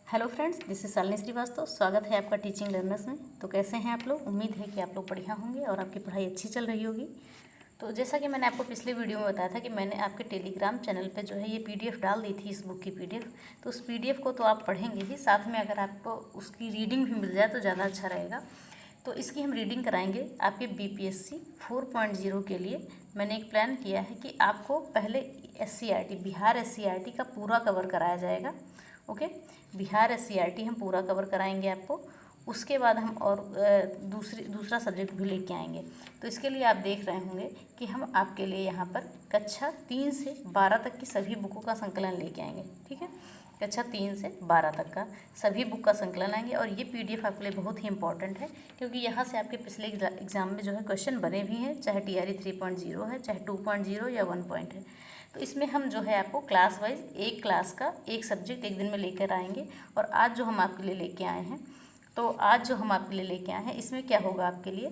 Hello friends, this is Shalini Srivastava. स्वागत है आपका टीचिंग लर्नर्स में। तो कैसे हैं आप लोग? उम्मीद है कि आप लोग बढ़िया होंगे और आपकी पढ़ाई अच्छी चल रही होगी। तो जैसा कि मैंने आपको पिछले वीडियो में बताया था कि मैंने आपके टेलीग्राम चैनल पे जो है ये पीडीएफ डाल दी थी, इस बुक की पीडीएफ। तो उस पीडीएफ को तो आप पढ़ेंगे ही, साथ में अगर आपको उसकी रीडिंग भी मिल जाए तो ज़्यादा अच्छा रहेगा। तो इसकी हम रीडिंग कराएंगे आपके बीपीएससी 4.0 के लिए। मैंने एक प्लान किया है कि आपको पहले एससीईआरटी, बिहार एससीईआरटी का पूरा कवर कराया जाएगा। ओके, बिहार एससीईआरटी हम पूरा कवर कराएंगे आपको। उसके बाद हम और दूसरा सब्जेक्ट भी लेके आएंगे। तो इसके लिए आप देख रहे होंगे कि हम आपके लिए यहाँ पर कक्षा 3 से 12 तक की सभी बुकों का संकलन लेके आएंगे। ठीक है, कक्षा 3 से 12 तक का सभी बुक का संकलन आएंगे। और ये पीडीएफ आपके लिए बहुत ही इंपॉर्टेंट है, क्योंकि यहाँ से आपके पिछले एग्जाम में जो है क्वेश्चन बने भी हैं, चाहे टीआरई 3.0 है, चाहे 2.0 या 1 पॉइंट है। तो इसमें हम जो है आपको क्लास वाइज एक क्लास का एक सब्जेक्ट एक दिन में लेकर आएंगे। और आज जो हम आपके लिए लेके आए हैं, तो आज जो हम आपके लिए लेके आए हैं इसमें क्या होगा आपके लिए,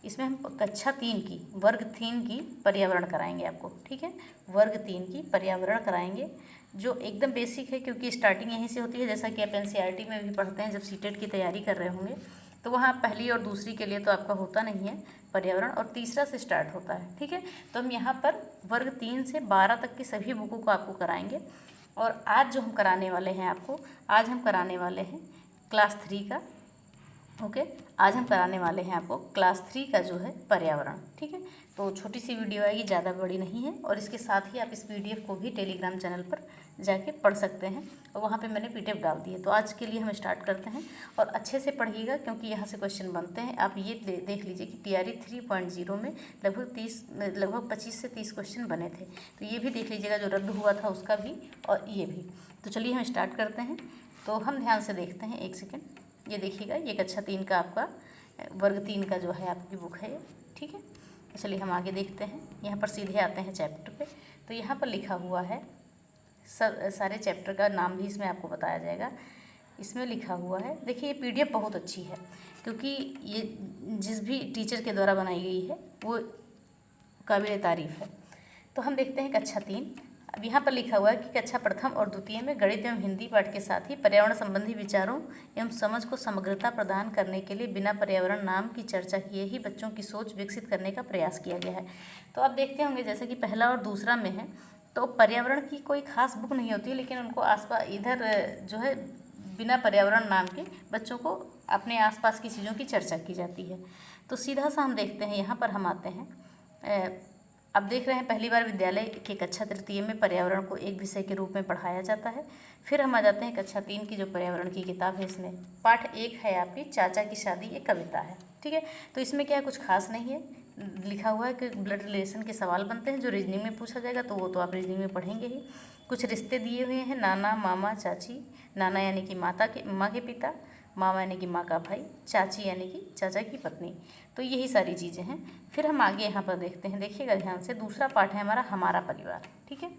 इसमें हम कक्षा 3 की वर्ग 3 की पर्यावरण कराएंगे आपको। ठीक है, वर्ग 3 की पर्यावरण कराएंगे, जो एकदम बेसिक है, क्योंकि स्टार्टिंग यहीं से होती है। जैसा कि आप एनसीईआरटी में भी पढ़ते हैं, जब सीटेट की तैयारी कर रहे होंगे तो वहाँ पहली और दूसरी के लिए तो आपका होता नहीं है पर्यावरण, और तीसरा से स्टार्ट होता है। ठीक है, तो हम यहाँ पर वर्ग 3 से 12 तक की सभी बुकों को आपको कराएंगे। और आज जो हम कराने वाले हैं आपको, आज हम कराने वाले हैं क्लास 3 का। ओके, आज हम कराने वाले हैं आपको क्लास 3 का जो है पर्यावरण। ठीक है, तो छोटी सी वीडियो आएगी, ज़्यादा बड़ी नहीं है। और इसके साथ ही आप इस पीडीएफ को भी टेलीग्राम चैनल पर जाके पढ़ सकते हैं, और वहाँ पे मैंने पीडीएफ डाल दी है। तो आज के लिए हम स्टार्ट करते हैं, और अच्छे से पढ़िएगा, क्योंकि यहाँ से क्वेश्चन बनते हैं। आप ये देख लीजिए कि टीआरई 3.0 में लगभग 25 से 30 क्वेश्चन बने थे। तो ये भी देख लीजिएगा, जो रद्द हुआ था उसका भी और ये भी। तो चलिए हम स्टार्ट करते हैं। तो हम ध्यान से देखते हैं, एक सेकेंड। ये देखिएगा, ये कक्षा 3 का आपका वर्ग 3 का जो है आपकी बुक है ये। ठीक है, तो चलिए हम आगे देखते हैं। यहाँ पर सीधे आते हैं चैप्टर पे। तो यहाँ पर लिखा हुआ है, सारे चैप्टर का नाम भी इसमें आपको बताया जाएगा। इसमें लिखा हुआ है, देखिए ये पीडीएफ बहुत अच्छी है, क्योंकि ये जिस भी टीचर के द्वारा बनाई गई है वो काबिल तारीफ़ है। तो हम देखते हैं कक्षा 3। अब यहाँ पर लिखा हुआ है कि कक्षा प्रथम और द्वितीय में गणित एवं हिंदी पाठ के साथ ही पर्यावरण संबंधी विचारों एवं समझ को समग्रता प्रदान करने के लिए बिना पर्यावरण नाम की चर्चा किए ही बच्चों की सोच विकसित करने का प्रयास किया गया है। तो आप देखते होंगे, जैसे कि पहला और दूसरा में है, तो पर्यावरण की कोई खास बुक नहीं होती, लेकिन उनको आसपास इधर जो है बिना पर्यावरण नाम के बच्चों को अपने आसपास की चीज़ों की चर्चा की जाती है। तो सीधा सा हम देखते हैं, यहाँ पर हम आते हैं। अब देख रहे हैं, पहली बार विद्यालय के कक्षा 3 में पर्यावरण को एक विषय के रूप में पढ़ाया जाता है। फिर हम आ जाते हैं कक्षा 3 की जो पर्यावरण की किताब है, इसमें पाठ 1 है आपकी चाचा की शादी, एक कविता है। ठीक है, तो इसमें क्या है, कुछ खास नहीं है। लिखा हुआ है कि ब्लड रिलेशन के सवाल बनते हैं, जो रीजनिंग में पूछा जाएगा, तो वो तो आप रीजनिंग में पढ़ेंगे ही। कुछ रिश्ते दिए हुए हैं, नाना मामा चाची। नाना यानी कि माँ के पिता, मामा यानी कि माँ का भाई, चाची यानी कि चाचा की पत्नी। तो यही सारी चीज़ें हैं। फिर हम आगे यहाँ पर देखते हैं, देखिएगा ध्यान से। दूसरा पार्ट है हमारा हमारा परिवार। ठीक है,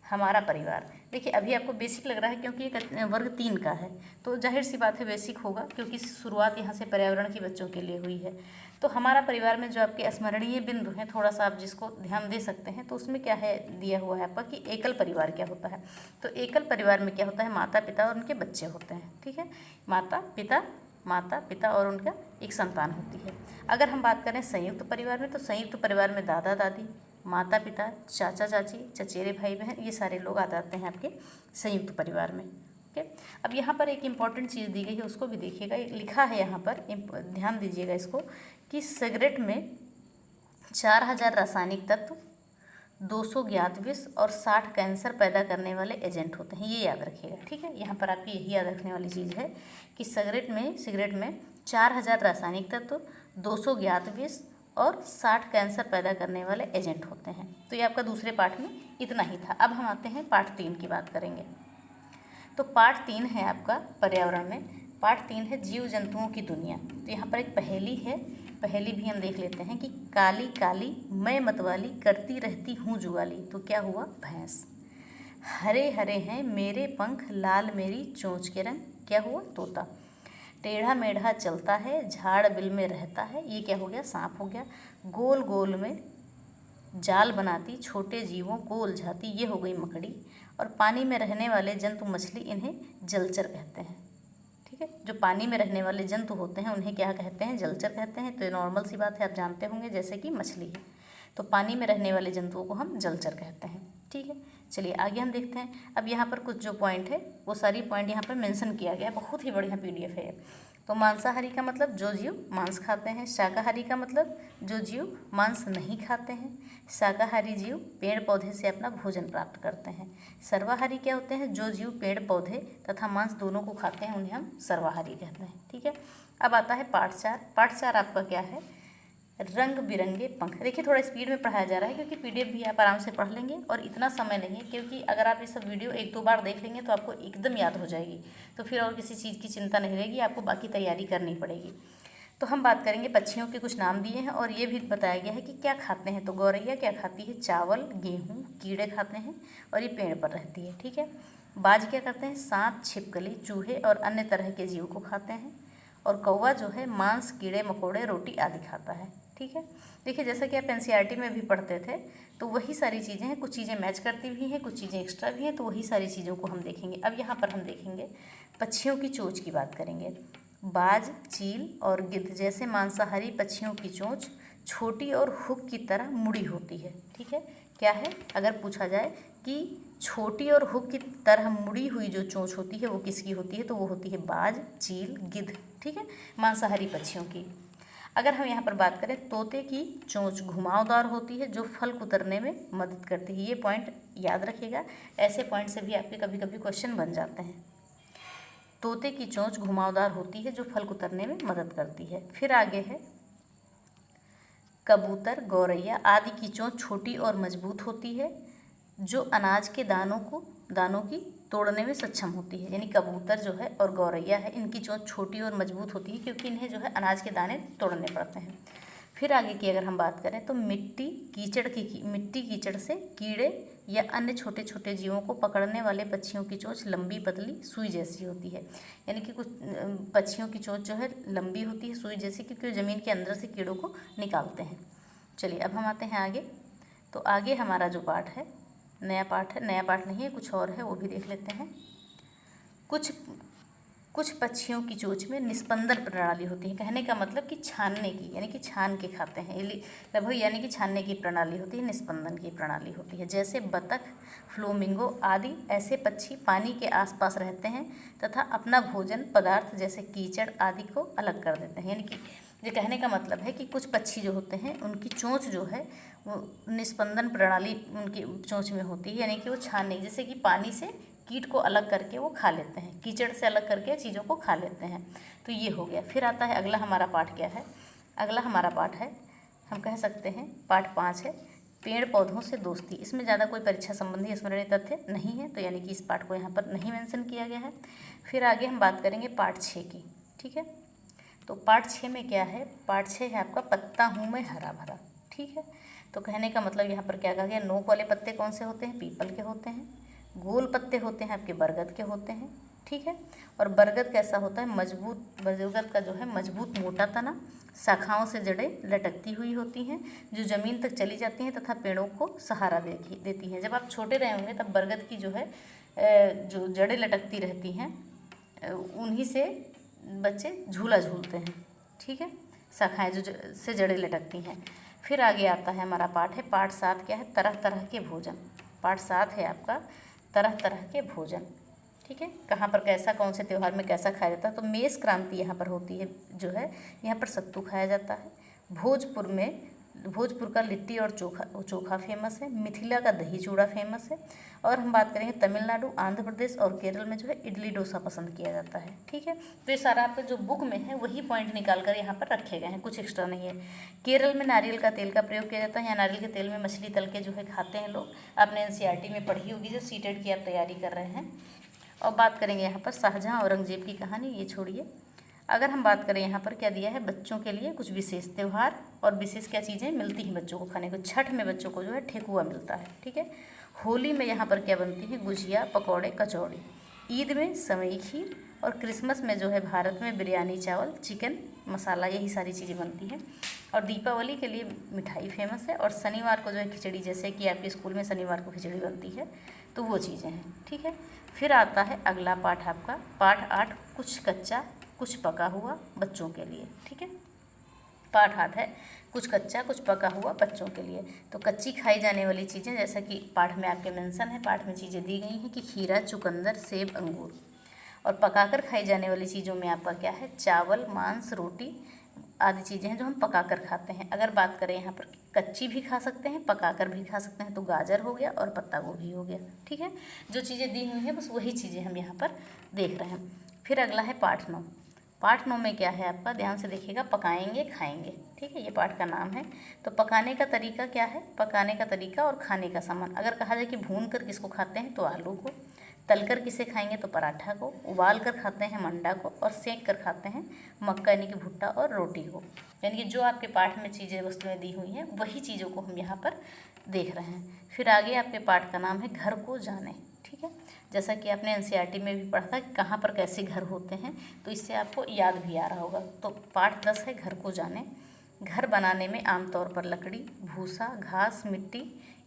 हमारा परिवार। देखिए अभी आपको बेसिक लग रहा है, क्योंकि ये वर्ग 3 का है, तो जाहिर सी बात है बेसिक होगा, क्योंकि शुरुआत यहाँ से पर्यावरण की बच्चों के लिए हुई है। तो हमारा परिवार में जो आपके स्मरणीय बिंदु हैं, थोड़ा सा आप जिसको ध्यान दे सकते हैं, तो उसमें क्या है, दिया हुआ है आपका कि एकल परिवार क्या होता है। तो एकल परिवार में क्या होता है, माता पिता और उनके बच्चे होते हैं। ठीक है, माता पिता और उनका एक संतान होती है। अगर हम बात करें संयुक्त परिवार में, तो संयुक्त परिवार में दादा दादी, माता पिता, चाचा चाची, चचेरे भाई बहन, ये सारे लोग आ जाते हैं आपके संयुक्त परिवार में। ओके, अब यहाँ पर एक इम्पॉर्टेंट चीज़ दी गई है, उसको भी देखिएगा। लिखा है यहाँ पर, ध्यान दीजिएगा इसको, कि सिगरेट में 4000 रासायनिक तत्व, 200 ज्ञात विष और 60 कैंसर पैदा करने वाले एजेंट होते हैं। ये याद रखिएगा। ठीक है, यहाँ पर आपकी यही याद रखने वाली चीज़ है कि सिगरेट में 4000 रासायनिक तत्व, 200 ज्ञात विष और 60 कैंसर पैदा करने वाले एजेंट होते हैं। तो ये आपका दूसरे पार्ट में इतना ही था। अब हम आते हैं पार्ट 3 की बात करेंगे। तो पार्ट 3 है आपका पर्यावरण में, पार्ट 3 है जीव जंतुओं की दुनिया। तो यहाँ पर एक पहेली है, पहेली भी हम देख लेते हैं कि काली काली मैं मतवाली करती रहती हूँ जुगाली। तो क्या हुआ, भैंस। हरे हरे हैं मेरे पंख, लाल मेरी चोंच के रंग। क्या हुआ, तोता। टेढ़ा मेढ़ा चलता है, झाड़ बिल में रहता है। ये क्या हो गया, सांप हो गया। गोल गोल में जाल बनाती, छोटे जीवों को उलझाती। ये हो गई मकड़ी। और पानी में रहने वाले जंतु मछली, इन्हें जलचर कहते हैं। ठीक है। जो पानी में रहने वाले जंतु होते हैं उन्हें क्या कहते हैं? जलचर कहते हैं। तो ये नॉर्मल सी बात है, आप जानते होंगे, जैसे कि मछली है तो पानी में रहने वाले जंतुओं को हम जलचर कहते हैं, ठीक है। चलिए आगे हम देखते हैं। अब यहाँ पर कुछ जो पॉइंट है वो सारी पॉइंट यहाँ पर मेंशन किया गया है, बहुत ही बढ़िया PDF है ये। तो मांसाहारी का मतलब जो जीव मांस खाते हैं। शाकाहारी का मतलब जो जीव मांस नहीं खाते हैं। शाकाहारी जीव पेड़ पौधे से अपना भोजन प्राप्त करते हैं। सर्वाहारी क्या होते हैं? जो जीव पेड़ पौधे तथा मांस दोनों को खाते हैं उन्हें हम सर्वाहारी कहते हैं, ठीक है। अब आता है पार्ट 4। पार्ट 4 आपका क्या है? रंग बिरंगे पंख। देखिए थोड़ा स्पीड में पढ़ाया जा रहा है क्योंकि PDF भी आप आराम से पढ़ लेंगे और इतना समय नहीं है, क्योंकि अगर आप ये सब वीडियो 1-2 बार देख लेंगे तो आपको एकदम याद हो जाएगी, तो फिर और किसी चीज़ की चिंता नहीं रहेगी, आपको बाकी तैयारी करनी पड़ेगी। तो हम बात करेंगे, पक्षियों के कुछ नाम दिए हैं और ये भी बताया गया है कि क्या खाते हैं। तो गौरैया क्या खाती है? चावल, गेहूँ, कीड़े खाते हैं और ये पेड़ पर रहती है, ठीक है। बाज क्या करते हैं? सांप, छिपकली, चूहे और अन्य तरह के जीव को खाते हैं। और कौवा जो है मांस, कीड़े मकोड़े, रोटी आदि खाता है, ठीक है। देखिए जैसा कि आप NCERT में भी पढ़ते थे तो वही सारी चीज़ें हैं, कुछ चीज़ें मैच करती भी हैं, कुछ चीज़ें एक्स्ट्रा भी हैं, तो वही सारी चीज़ों को हम देखेंगे। अब यहाँ पर हम देखेंगे पक्षियों की चोंच की बात करेंगे। बाज, चील और गिद्ध जैसे मांसाहारी पक्षियों की चोंच छोटी और हुक की तरह मुड़ी होती है, ठीक है। क्या है? अगर पूछा जाए कि छोटी और हुक की तरह मुड़ी हुई जो चोंच होती है वो किसकी होती है? तो वो होती है बाज, चील, गिद्ध, ठीक है, मांसाहारी पक्षियों की। अगर हम यहाँ पर बात करें, तोते की चोंच घुमावदार होती है जो फल कुतरने में मदद करती है। ये पॉइंट याद रखिएगा, ऐसे पॉइंट से भी आपके कभी कभी क्वेश्चन बन जाते हैं। तोते की चोंच घुमावदार होती है जो फल कुतरने में मदद करती है। फिर आगे है कबूतर, गौरैया आदि की चोंच छोटी और मजबूत होती है जो अनाज के दानों की तोड़ने में सक्षम होती है। यानी कबूतर जो है और गौरैया है, इनकी चोंच छोटी और मजबूत होती है क्योंकि इन्हें जो है अनाज के दाने तोड़ने पड़ते हैं। फिर आगे की अगर हम बात करें तो मिट्टी कीचड़ से कीड़े या अन्य छोटे छोटे जीवों को पकड़ने वाले पक्षियों की चोंच लंबी पतली सुई जैसी होती है। यानी कि कुछ पक्षियों की चोंच जो है लंबी होती है सुई जैसी, क्योंकि वो ज़मीन के अंदर से कीड़ों को निकालते हैं। चलिए अब हम आते हैं आगे। तो आगे हमारा जो पाठ है नया पाठ नहीं है, कुछ और है, वो भी देख लेते हैं। कुछ पक्षियों की चोंच में निस्पंदन प्रणाली होती है। कहने का मतलब कि छानने की, यानी कि छान के खाते हैं लगभग, यानी कि छानने की प्रणाली होती है, निस्पंदन की प्रणाली होती है। जैसे बतख, फ्लोमिंगो आदि ऐसे पक्षी पानी के आसपास रहते हैं तथा अपना भोजन पदार्थ जैसे कीचड़ आदि को अलग कर देते हैं। यानी कि ये कहने का मतलब है कि कुछ पक्षी जो होते हैं उनकी चोंच जो है वो निस्पंदन प्रणाली उनकी चोंच में होती है, यानी कि वो छानने, जैसे कि पानी से कीट को अलग करके वो खा लेते हैं, कीचड़ से अलग करके चीज़ों को खा लेते हैं। तो ये हो गया। फिर आता है अगला हमारा पाठ क्या है? अगला हमारा पाठ है, हम कह सकते हैं पाठ 5 है, पेड़ पौधों से दोस्ती। इसमें ज़्यादा कोई परीक्षा संबंधी स्मरणीय तथ्य नहीं है, तो यानी कि इस पाठ को यहाँ पर नहीं मेंशन किया गया है। फिर आगे हम बात करेंगे पाठ 6 की, ठीक है। तो पाठ 6 में क्या है? पाठ 6 है आपका पत्ता हूँ मैं हरा भरा, ठीक है। तो कहने का मतलब यहाँ पर क्या कहा गया? नोक वाले पत्ते कौन से होते हैं? पीपल के होते हैं। गोल पत्ते होते हैं आपके बरगद के होते हैं, ठीक है। और बरगद कैसा होता है? मजबूत, बरगद का जो है मजबूत मोटा तना, शाखाओं से जड़ें लटकती हुई होती हैं जो ज़मीन तक चली जाती हैं तथा पेड़ों को सहारा देती हैं। जब आप छोटे रहे होंगे तब बरगद की जो है जो जड़ें लटकती रहती हैं उन्हीं से बच्चे झूला झूलते हैं, ठीक है, शाखाएँ जो से जड़ें लटकती हैं। फिर आगे आता है हमारा पाठ है पाठ 7 क्या है? तरह तरह के भोजन। पाठ 7 है आपका तरह तरह के भोजन, ठीक है। कहाँ पर कैसा, कौन से त्यौहार में कैसा खाया जाता है? तो मेष क्रांति यहाँ पर होती है जो है, यहाँ पर सत्तू खाया जाता है। भोजपुर का लिट्टी और चोखा फेमस है। मिथिला का दही चूड़ा फेमस है। और हम बात करेंगे तमिलनाडु, आंध्र प्रदेश और केरल में जो है इडली डोसा पसंद किया जाता है, ठीक है। तो ये सारा आपका जो बुक में है वही पॉइंट निकाल कर यहाँ पर रखे गए हैं, कुछ एक्स्ट्रा नहीं है। केरल में नारियल का तेल का प्रयोग किया जाता है, या नारियल के तेल में मछली तल के जो है खाते हैं लोग। आपने NCERT में पढ़ी होगी जो सीटेट की आप तैयारी कर रहे हैं। और बात करेंगे यहाँ पर शाहजहाँ औरंगजेब की कहानी, ये छोड़िए। अगर हम बात करें यहाँ पर क्या दिया है? बच्चों के लिए कुछ विशेष त्यौहार और विशेष क्या चीज़ें मिलती हैं बच्चों को खाने को। छठ में बच्चों को जो है ठेकुआ मिलता है, ठीक है। होली में यहाँ पर क्या बनती है? गुजिया, पकौड़े, कचौड़ी। ईद में सेवई खीर। और क्रिसमस में जो है भारत में बिरयानी, चावल, चिकन मसाला, यही सारी चीज़ें बनती हैं। और दीपावली के लिए मिठाई फेमस है। और शनिवार को जो है खिचड़ी, जैसे कि आपके स्कूल में शनिवार को खिचड़ी बनती है, तो वो चीज़ें हैं, ठीक है। फिर आता है अगला पाठ आपका, पाठ 8, कुछ कच्चा कुछ पका हुआ बच्चों के लिए, ठीक है। पाठ 8 है कुछ कच्चा कुछ पका हुआ बच्चों के लिए। तो कच्ची खाई जाने वाली चीज़ें, जैसा कि पाठ में आपके मेंशन है, पाठ में चीज़ें दी गई हैं कि खीरा, चुकंदर, सेब, अंगूर। और पकाकर खाई जाने वाली चीज़ों में आपका क्या है, चावल, मांस, रोटी आदि चीज़ें हैं जो हम पकाकर खाते हैं। अगर बात करें यहाँ पर कच्ची भी खा सकते हैं, पकाकर भी खा सकते हैं, तो गाजर हो गया और पत्ता गोभी हो गया, ठीक है। जो चीज़ें दी हुई हैं बस वही चीज़ें हम यहाँ पर देख रहे हैं। फिर अगला है पाठ 9। पाठ 9 में क्या है आपका, ध्यान से देखिएगा, पकाएंगे खाएंगे, ठीक है, ये पाठ का नाम है। तो पकाने का तरीका क्या है, पकाने का तरीका और खाने का सामान। अगर कहा जाए कि भून कर किसको खाते हैं तो आलू को, तल कर किसे खाएंगे तो पराठा को, उबाल कर खाते हैं मंडा को, और सेंक कर खाते हैं मक्का यानी कि भुट्टा और रोटी को। यानी कि जो आपके पाठ में चीज़ें वस्तुएं दी हुई हैं वही चीज़ों को हम यहाँ पर देख रहे हैं। फिर आगे आपके पाठ का नाम है घर को जाने, ठीक है। जैसा कि आपने एनसीईआरटी में भी पढ़ा था कि कहाँ पर कैसे घर होते हैं, तो इससे आपको याद भी आ रहा होगा। तो पाठ 10 है घर को जाने। घर बनाने में आमतौर पर लकड़ी, भूसा, घास, मिट्टी,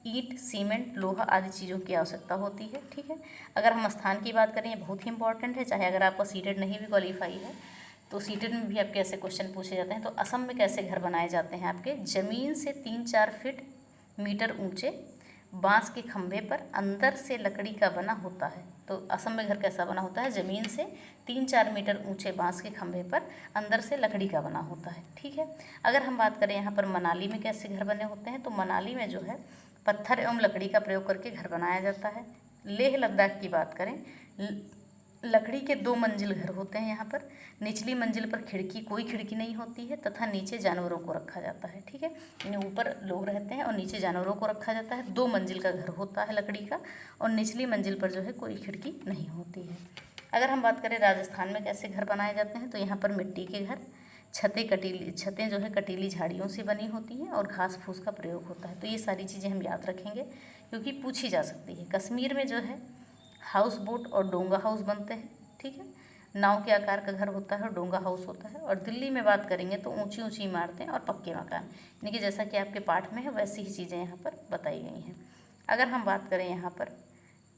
ईंट, सीमेंट, लोहा आदि चीज़ों की आवश्यकता होती है, ठीक है। अगर हम स्थान की बात करें, ये बहुत ही इंपॉर्टेंट है, चाहे अगर आपका सीटेट नहीं भी क्वालिफाई है तो सीटेट में भी आपके ऐसे क्वेश्चन पूछे जाते हैं। तो असम में कैसे घर बनाए जाते हैं आपके, ज़मीन से 3-4 फीट मीटर ऊंचे बांस के खंभे पर अंदर से लकड़ी का बना होता है। तो असम में घर कैसा बना होता है, ज़मीन से 3-4 मीटर ऊंचे बांस के खंभे पर अंदर से लकड़ी का बना होता है, ठीक है। अगर हम बात करें यहाँ पर मनाली में कैसे घर बने होते हैं, तो मनाली में जो है पत्थर एवं लकड़ी का प्रयोग करके घर बनाया जाता है। लेह लद्दाख की बात करें, लकड़ी के 2 मंजिल घर होते हैं यहाँ पर। निचली मंजिल पर कोई खिड़की नहीं होती है तथा नीचे जानवरों को रखा जाता है, ठीक है। यानी ऊपर लोग रहते हैं और नीचे जानवरों को रखा जाता है। 2 मंजिल का घर होता है लकड़ी का, और निचली मंजिल पर जो है कोई खिड़की नहीं होती है। अगर हम बात करें राजस्थान में कैसे घर बनाए जाते हैं, तो यहाँ पर मिट्टी के घर, छतें जो है कटीली झाड़ियों से बनी होती हैं और घास फूस का प्रयोग होता है। तो ये सारी चीज़ें हम याद रखेंगे क्योंकि पूछी जा सकती है। कश्मीर में जो है हाउस बोट और डोंगा हाउस बनते हैं, ठीक है। नाव के आकार का घर होता है और डोंगा हाउस होता है। और दिल्ली में बात करेंगे तो ऊंची ऊंची इमारतें और पक्के मकान, यानी कि जैसा कि आपके पाठ में है वैसी ही चीज़ें यहाँ पर बताई गई हैं। अगर हम बात करें यहाँ पर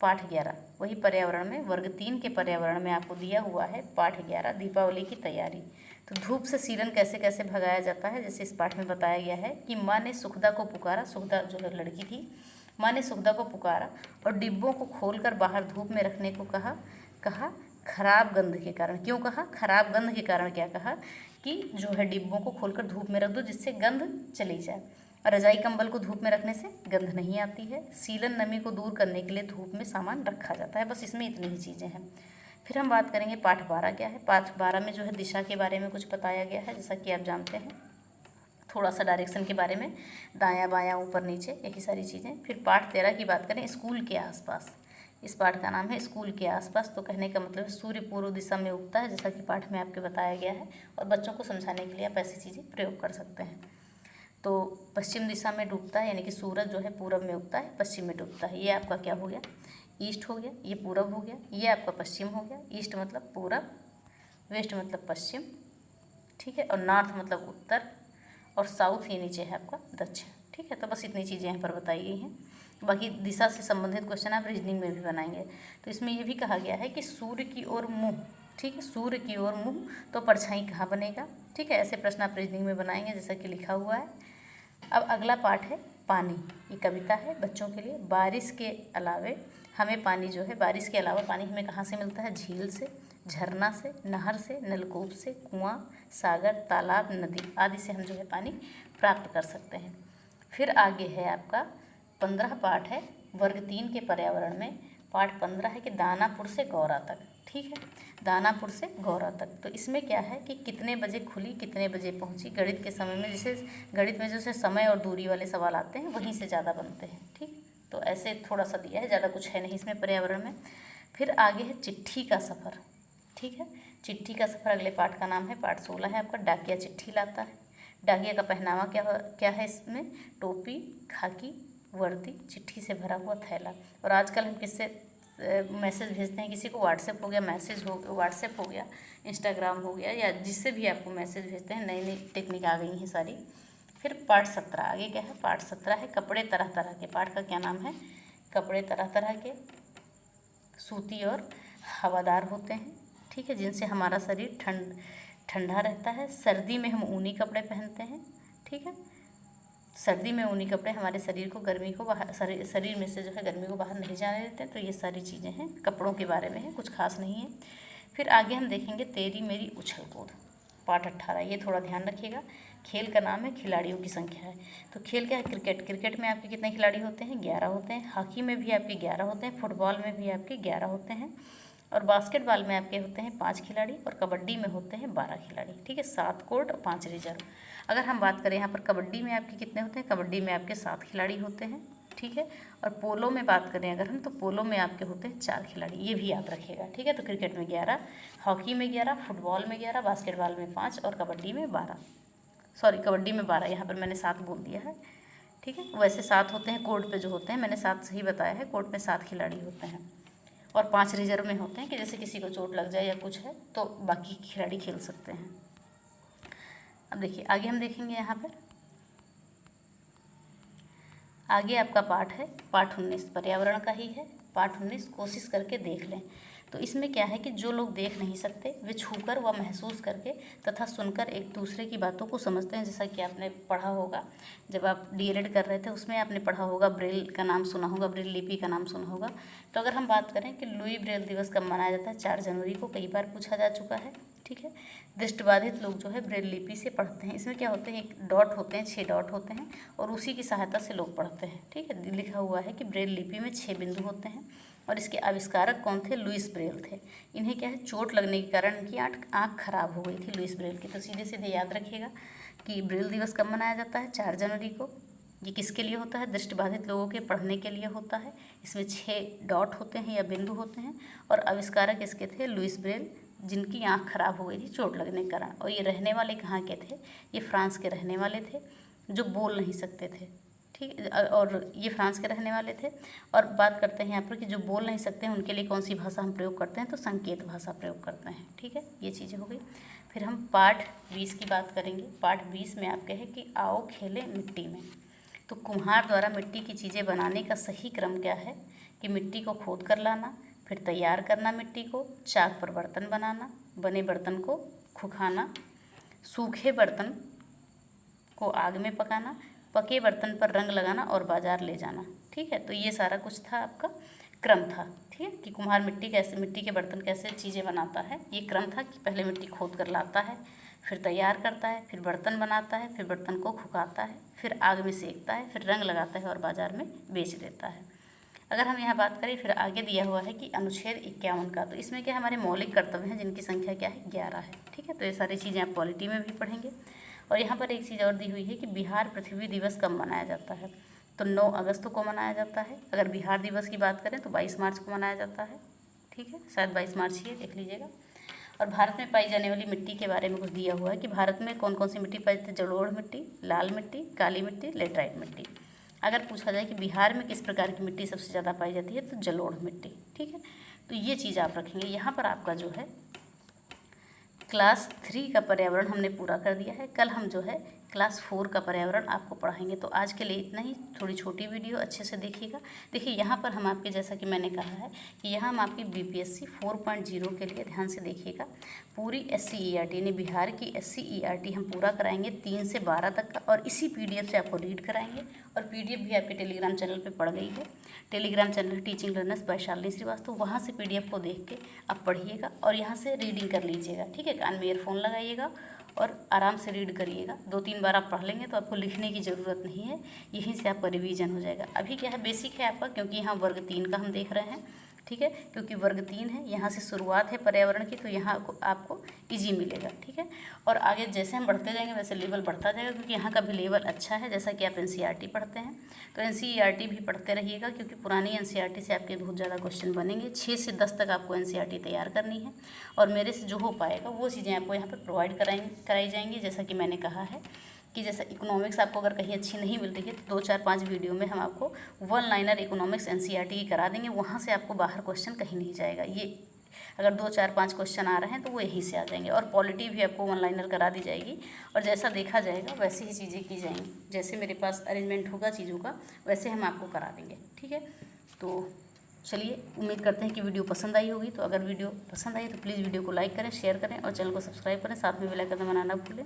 पाठ 11, वही पर्यावरण में वर्ग 3 के पर्यावरण में आपको दिया हुआ है पाठ 11, दीपावली की तैयारी। तो धूप से सीलन कैसे कैसे भगाया जाता है, जैसे इस पाठ में बताया गया है कि माँ ने सुखदा को पुकारा, सुखदा जो है लड़की थी, माँ ने सुखदा को पुकारा और डिब्बों को खोलकर बाहर धूप में रखने को कहा खराब गंध के कारण। क्यों कहा खराब गंध के कारण, क्या कहा कि जो है डिब्बों को खोलकर धूप में रख दो जिससे गंध चली जाए। रजाई कंबल को धूप में रखने से गंध नहीं आती है। सीलन नमी को दूर करने के लिए धूप में सामान रखा जाता है। बस इसमें इतनी ही चीज़ें हैं। फिर हम बात करेंगे पाठ 12 क्या है। पाठ 12 में जो है दिशा के बारे में कुछ बताया गया है, जैसा कि आप जानते हैं, थोड़ा सा डायरेक्शन के बारे में, दायां बायां ऊपर नीचे, यही सारी चीज़ें। फिर पाठ 13 की बात करें, स्कूल के आसपास। इस पाठ का नाम है स्कूल के आसपास। तो कहने का मतलब है सूर्य पूर्व दिशा में उगता है, जैसा कि पाठ में आपके बताया गया है, और बच्चों को समझाने के लिए आप ऐसी चीज़ें प्रयोग कर सकते हैं। तो पश्चिम दिशा में डूबता है, यानी कि सूरज जो है पूरब में उगता है, पश्चिम में डूबता है। ये आपका क्या हो गया, ईस्ट हो गया, ये पूरब हो गया, ये आपका पश्चिम हो गया। ईस्ट मतलब पूरब, वेस्ट मतलब पश्चिम, ठीक है, और नॉर्थ मतलब उत्तर, और साउथ ये नीचे है आपका दक्षिण, ठीक है। तो बस इतनी चीज़ें यहाँ पर बताई गई हैं। बाकी दिशा से संबंधित क्वेश्चन आप रीजनिंग में भी बनाएंगे। तो इसमें ये भी कहा गया है कि सूर्य की ओर मुँह, ठीक है, सूर्य की ओर मुँह तो परछाई कहाँ बनेगा, ठीक है। ऐसे प्रश्न आप रीजनिंग में बनाएंगे जैसा कि लिखा हुआ है। अब अगला पाठ है पानी। ये कविता है बच्चों के लिए। बारिश के अलावे हमें पानी जो है, बारिश के अलावा पानी हमें कहाँ से मिलता है, झील से, झरना से, नहर से, नलकूप से, कुआं, सागर, तालाब, नदी आदि से हम जो है पानी प्राप्त कर सकते हैं। फिर आगे है आपका 15 पाठ है वर्ग 3 के पर्यावरण में। पाठ 15 है कि दानापुर से गौरा तक, ठीक है, दानापुर से गौरा तक। तो इसमें क्या है कि कितने बजे खुली, कितने बजे पहुंची। गणित के समय में जैसे गणित में जैसे समय और दूरी वाले सवाल आते हैं वहीं से ज़्यादा बनते हैं, ठीक। तो ऐसे थोड़ा सा दिया है, ज़्यादा कुछ है नहीं इसमें पर्यावरण में। फिर आगे है चिट्ठी का सफ़र, ठीक है, चिट्ठी का सफ़र अगले पाठ का नाम है। पाठ 16 है आपका, डाकिया चिट्ठी लाता है। डाकिया का पहनावा क्या है इसमें, टोपी, खाकी, वर्दी, चिट्ठी से भरा हुआ थैला। और आजकल हम किससे मैसेज भेजते हैं, किसी को व्हाट्सएप हो गया, व्हाट्सएप हो गया, इंस्टाग्राम हो गया, या जिससे भी आपको मैसेज भेजते हैं, नई नई टेक्निक आ गई हैं सारी। फिर पाठ 17 आगे क्या है, पाठ 17 है कपड़े तरह तरह के। पाठ का क्या नाम है, कपड़े तरह तरह के। सूती और हवादार होते हैं, ठीक है, जिनसे हमारा शरीर ठंडा रहता है। सर्दी में हम ऊनी कपड़े पहनते हैं, ठीक है। सर्दी में ऊनी कपड़े हमारे शरीर को गर्मी को बाहर शरीर में से जो है गर्मी को बाहर नहीं जाने देते हैं। तो ये सारी चीज़ें हैं, कपड़ों के बारे में है, कुछ खास नहीं है। फिर आगे हम देखेंगे तेरी मेरी उछल कूद, पाठ 18। ये थोड़ा ध्यान रखिएगा। खेल का नाम है, खिलाड़ियों की संख्या है। तो खेल क्या है? क्रिकेट। क्रिकेट में आपके कितने खिलाड़ी होते हैं? 11 होते हैं। हॉकी में भी आपके 11 होते हैं। फुटबॉल में भी आपके 11 होते हैं। और बास्केटबॉल में आपके होते हैं 5 खिलाड़ी। और कबड्डी में होते हैं 12 खिलाड़ी, ठीक है। 7 कोर्ट और 5 रिजर्व। अगर हम बात करें यहाँ पर कबड्डी में आपके कितने होते हैं? कबड्डी में आपके 7 खिलाड़ी होते हैं, ठीक है। और पोलो में बात करें अगर हम, तो पोलो में आपके होते हैं 4 खिलाड़ी, ये भी याद रखिएगा, ठीक है। तो क्रिकेट में 11, हॉकी में 11, फुटबॉल में 11, बास्केटबॉल में 5 और कबड्डी में 12। सॉरी, कबड्डी में 12, यहाँ पर मैंने 7 बोल दिया है, ठीक है। वैसे 7 होते हैं कोर्ट पे जो होते हैं, मैंने 7 सही बताया है। कोर्ट में 7 खिलाड़ी होते हैं और 5 रिजर्व में होते हैं कि जैसे किसी को चोट लग जाए या कुछ है तो बाकी खिलाड़ी खेल सकते हैं। अब देखिए आगे हम देखेंगे यहाँ पर, आगे आपका पाठ है पाठ 19, पर्यावरण का ही है। पाठ 19 कोशिश करके देख लें। तो इसमें क्या है कि जो लोग देख नहीं सकते वे छूकर व महसूस करके तथा सुनकर एक दूसरे की बातों को समझते हैं। जैसा कि आपने पढ़ा होगा जब आप डीएलएड कर रहे थे, उसमें आपने पढ़ा होगा, ब्रेल का नाम सुना होगा, ब्रेल लिपि का नाम सुना होगा। तो अगर हम बात करें कि लुई ब्रेल दिवस कब मनाया जाता है, 4 जनवरी को, कई बार पूछा जा चुका है, ठीक है। दृष्टिबाधित लोग जो है ब्रेल लिपि से पढ़ते हैं। इसमें क्या होते हैं, एक डॉट होते हैं, 6 डॉट होते हैं और उसी की सहायता से लोग पढ़ते हैं, ठीक है। लिखा हुआ है कि ब्रेल लिपि में 6 बिंदु होते हैं और इसके आविष्कारक कौन थे? लुईस ब्रेल थे। इन्हें क्या है, चोट लगने के कारण इनकी आँख खराब हो गई थी लुईस ब्रेल की। तो सीधे सीधे याद रखिएगा कि ब्रेल दिवस कब मनाया जाता है? 4 जनवरी को। ये किसके लिए होता है? दृष्टिबाधित लोगों के पढ़ने के लिए होता है। इसमें 6 डॉट होते हैं या बिंदु होते हैं और आविष्कारक इसके थे लुईस ब्रेल, जिनकी आँख खराब हो गई थी चोट लगने के कारण। और ये रहने वाले कहाँ के थे? ये फ्रांस के रहने वाले थे जो बोल नहीं सकते थे, ठीक। और ये फ्रांस के रहने वाले थे। और बात करते हैं यहाँ पर कि जो बोल नहीं सकते हैं उनके लिए कौन सी भाषा हम प्रयोग करते हैं? तो संकेत भाषा प्रयोग करते हैं, ठीक है। ये चीज़ें हो गई। फिर हम पाठ 20 की बात करेंगे। पाठ 20 में आपके है कि आओ खेलें मिट्टी में। तो कुम्हार द्वारा मिट्टी की चीज़ें बनाने का सही क्रम क्या है? कि मिट्टी को खोद कर लाना, फिर तैयार करना मिट्टी को, चाक पर बर्तन बनाना, बने बर्तन को खुखाना, सूखे बर्तन को आग में पकाना, पके बर्तन पर रंग लगाना और बाजार ले जाना, ठीक है। तो ये सारा कुछ था, आपका क्रम था, ठीक है। कि कुम्हार मिट्टी के बर्तन कैसे चीज़ें बनाता है, ये क्रम था कि पहले मिट्टी खोद कर लाता है, फिर तैयार करता है, फिर बर्तन बनाता है, फिर बर्तन को खुकाता है, फिर आग में सेकता है, फिर रंग लगाता है और बाज़ार में बेच देता है। अगर हम यहाँ बात करें, फिर आगे दिया हुआ है कि अनुच्छेद 51 का, तो इसमें क्या हमारे मौलिक कर्तव्य हैं जिनकी संख्या क्या है? 11 है, ठीक है। तो ये सारी चीज़ें आप पॉलिटी में भी पढ़ेंगे। और यहाँ पर एक चीज़ और दी हुई है कि बिहार पृथ्वी दिवस कब मनाया जाता है? तो 9 अगस्त को मनाया जाता है। अगर बिहार दिवस की बात करें तो 22 मार्च को मनाया जाता है, ठीक है। शायद 22 मार्च ही है, देख लीजिएगा। और भारत में पाई जाने वाली मिट्टी के बारे में कुछ दिया हुआ है कि भारत में कौन कौन सी मिट्टी पाई जाती है? जलोढ़ मिट्टी, लाल मिट्टी, काली मिट्टी, लेटराइट मिट्टी। अगर पूछा जाए कि बिहार में किस प्रकार की मिट्टी सबसे ज़्यादा पाई जाती है, तो जलोढ़ मिट्टी, ठीक है। तो ये चीज़ आप रखेंगे। यहाँ पर आपका जो है क्लास 3 का पर्यावरण हमने पूरा कर दिया है। कल हम जो है क्लास 4 का पर्यावरण आपको पढ़ाएंगे। तो आज के लिए इतना ही, थोड़ी छोटी वीडियो, अच्छे से देखिएगा। देखिए यहाँ पर हम आपके, जैसा कि मैंने कहा है कि यहाँ हम आपकी बीपीएससी 4.0 के लिए ध्यान से देखिएगा। पूरी SCERT यानी बिहार की SCERT हम पूरा कराएंगे 3 से 12 तक का, और इसी PDF से आपको रीड कराएंगे। और PDF भी आपके टेलीग्राम चैनल पर पड़ गई है। Telegram channel teaching learners by Shalini Srivastava, वहाँ से PDF को देख के आप पढ़िएगा और यहाँ से रीडिंग कर लीजिएगा, ठीक है। कान में ईयरफोन लगाइएगा और आराम से रीड करिएगा। 2-3 बार आप पढ़ लेंगे तो आपको लिखने की ज़रूरत नहीं है, यहीं से आपका रिवीजन हो जाएगा। अभी क्या है, बेसिक है आपका, क्योंकि यहाँ वर्ग 3 का हम देख रहे हैं, ठीक है। क्योंकि वर्ग 3 है, यहाँ से शुरुआत है पर्यावरण की, तो यहाँ आपको ईजी मिलेगा, ठीक है। और आगे जैसे हम बढ़ते जाएंगे वैसे लेवल बढ़ता जाएगा, क्योंकि यहाँ का भी लेवल अच्छा है। जैसा कि आप NCERT पढ़ते हैं तो NCERT भी पढ़ते रहिएगा, क्योंकि पुरानी NCERT से आपके बहुत ज़्यादा क्वेश्चन बनेंगे। 6 से 10 तक आपको NCERT तैयार करनी है और मेरे से जो हो पाएगा वो चीज़ें आपको यहाँ पर प्रोवाइड कराई जाएंगी। जैसा कि मैंने कहा है कि जैसे इकोनॉमिक्स आपको अगर कहीं अच्छी नहीं मिल रही है तो 2-4-5 वीडियो में हम आपको 1 लाइनर इकोनॉमिक्स NCERT की करा देंगे। वहाँ से आपको बाहर क्वेश्चन कहीं नहीं जाएगा। ये अगर 2-4-5 क्वेश्चन आ रहे हैं तो वो यहीं से आ जाएंगे। और पॉलिटी भी आपको 1 लाइनर करा दी जाएगी और जैसा देखा जाएगा वैसे ही चीज़ें की जाएंगी। जैसे मेरे पास अरेंजमेंट होगा चीज़ों का वैसे हम आपको करा देंगे, ठीक है। तो चलिए, उम्मीद करते हैं कि वीडियो पसंद आई होगी। तो अगर वीडियो पसंद आई तो प्लीज़ वीडियो को लाइक करें, शेयर करें और चैनल को सब्सक्राइब करें, साथ में बेल आइकन दबाना ना भूलें।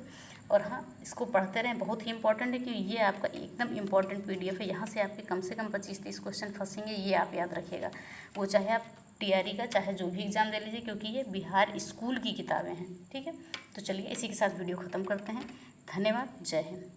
और हाँ, इसको पढ़ते रहें, बहुत ही इंपॉर्टेंट है कि ये आपका एकदम इंपॉर्टेंट PDF है। यहाँ से आपके कम से कम 25-30 क्वेश्चन फंसेंगे, ये आप याद रखिएगा। वो चाहे आप TRE का चाहे जो भी एग्ज़ाम दे लीजिए, क्योंकि ये बिहार स्कूल की किताबें हैं। ठीक है, तो चलिए इसी के साथ वीडियो ख़त्म करते हैं। धन्यवाद, जय हिंद।